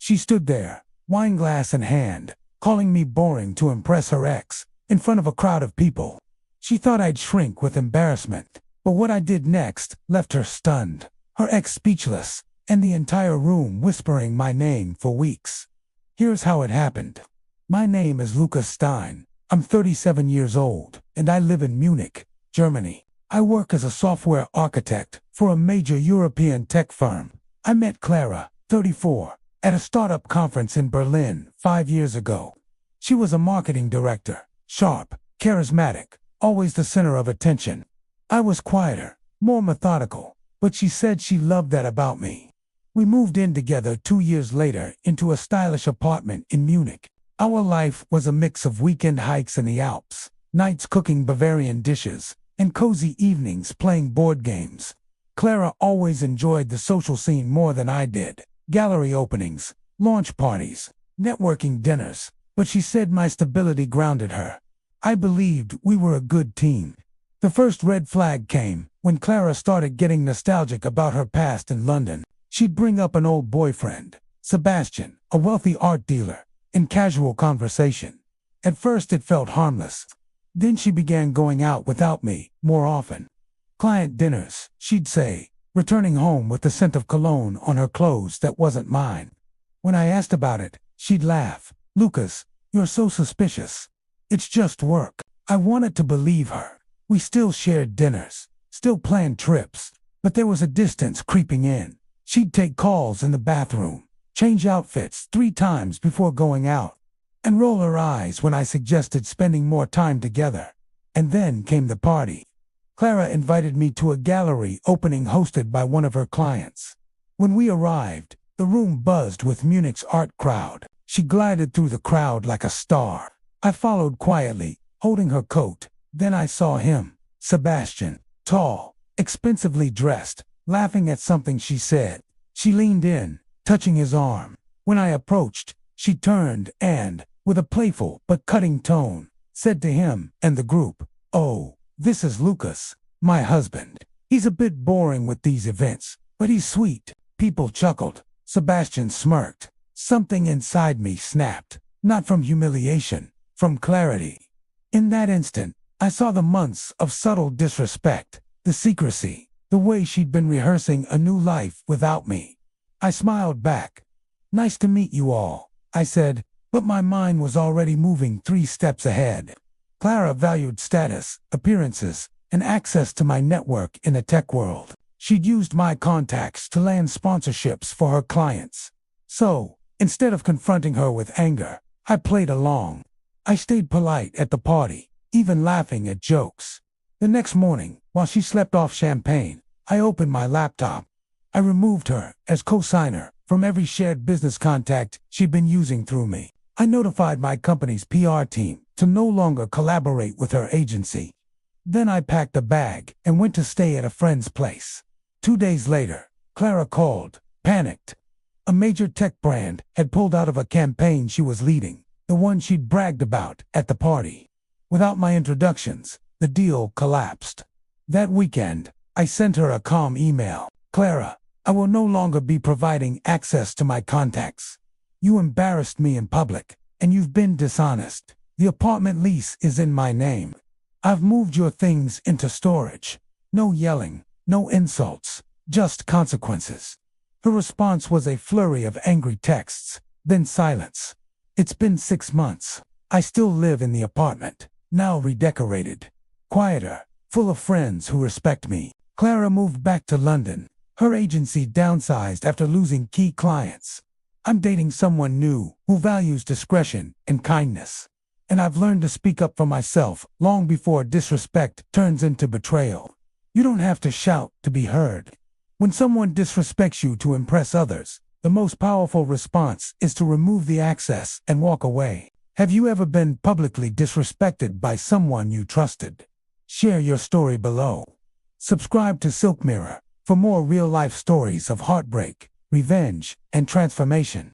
She stood there, wineglass in hand, calling me boring to impress her ex, in front of a crowd of people. She thought I'd shrink with embarrassment, but what I did next left her stunned, her ex speechless, and the entire room whispering my name for weeks. Here's how it happened. My name is Lucas Stein. I'm 37 years old, and I live in Munich, Germany. I work as a software architect for a major European tech firm. I met Clara, 34, at a startup conference in Berlin 5 years ago. She was a marketing director, sharp, charismatic, always the center of attention. I was quieter, more methodical, but she said she loved that about me. We moved in together 2 years later into a stylish apartment in Munich. Our life was a mix of weekend hikes in the Alps, nights cooking Bavarian dishes, and cozy evenings playing board games. Clara always enjoyed the social scene more than I did. Gallery openings, launch parties, networking dinners, but she said my stability grounded her. I believed we were a good team. The first red flag came when Clara started getting nostalgic about her past in London. She'd bring up an old boyfriend, Sebastian, a wealthy art dealer, in casual conversation. At first it felt harmless. Then she began going out without me more often. Client dinners, she'd say, returning home with the scent of cologne on her clothes that wasn't mine. When I asked about it, she'd laugh. "Lucas, you're so suspicious. It's just work." I wanted to believe her. We still shared dinners, still planned trips, but there was a distance creeping in. She'd take calls in the bathroom, change outfits 3 times before going out, and roll her eyes when I suggested spending more time together. And then came the party. Clara invited me to a gallery opening hosted by one of her clients. When we arrived, the room buzzed with Munich's art crowd. She glided through the crowd like a star. I followed quietly, holding her coat. Then I saw him, Sebastian, tall, expensively dressed, laughing at something she said. She leaned in, touching his arm. When I approached, she turned and, with a playful but cutting tone, said to him and the group, "Oh, this is Lucas, my husband. He's a bit boring with these events, but he's sweet." People chuckled. Sebastian smirked. Something inside me snapped, not from humiliation, from clarity. In that instant, I saw the months of subtle disrespect, the secrecy, the way she'd been rehearsing a new life without me. I smiled back. "Nice to meet you all," I said, but my mind was already moving 3 steps ahead. Clara valued status, appearances, and access to my network in the tech world. She'd used my contacts to land sponsorships for her clients. So, instead of confronting her with anger, I played along. I stayed polite at the party, even laughing at jokes. The next morning, while she slept off champagne, I opened my laptop. I removed her as co-signer from every shared business contact she'd been using through me. I notified my company's PR team to no longer collaborate with her agency. Then I packed a bag and went to stay at a friend's place. 2 days later, Clara called, panicked. A major tech brand had pulled out of a campaign she was leading, the one she'd bragged about at the party. Without my introductions, the deal collapsed. That weekend, I sent her a calm email. "Clara, I will no longer be providing access to my contacts. You embarrassed me in public, and you've been dishonest. The apartment lease is in my name. I've moved your things into storage. No yelling, no insults, just consequences." Her response was a flurry of angry texts, then silence. It's been 6 months. I still live in the apartment, now redecorated, quieter, full of friends who respect me. Clara moved back to London. Her agency downsized after losing key clients. I'm dating someone new who values discretion and kindness. And I've learned to speak up for myself long before disrespect turns into betrayal. You don't have to shout to be heard. When someone disrespects you to impress others, the most powerful response is to remove the access and walk away. Have you ever been publicly disrespected by someone you trusted? Share your story below. Subscribe to SilkMirror for more real-life stories of heartbreak, revenge, and transformation.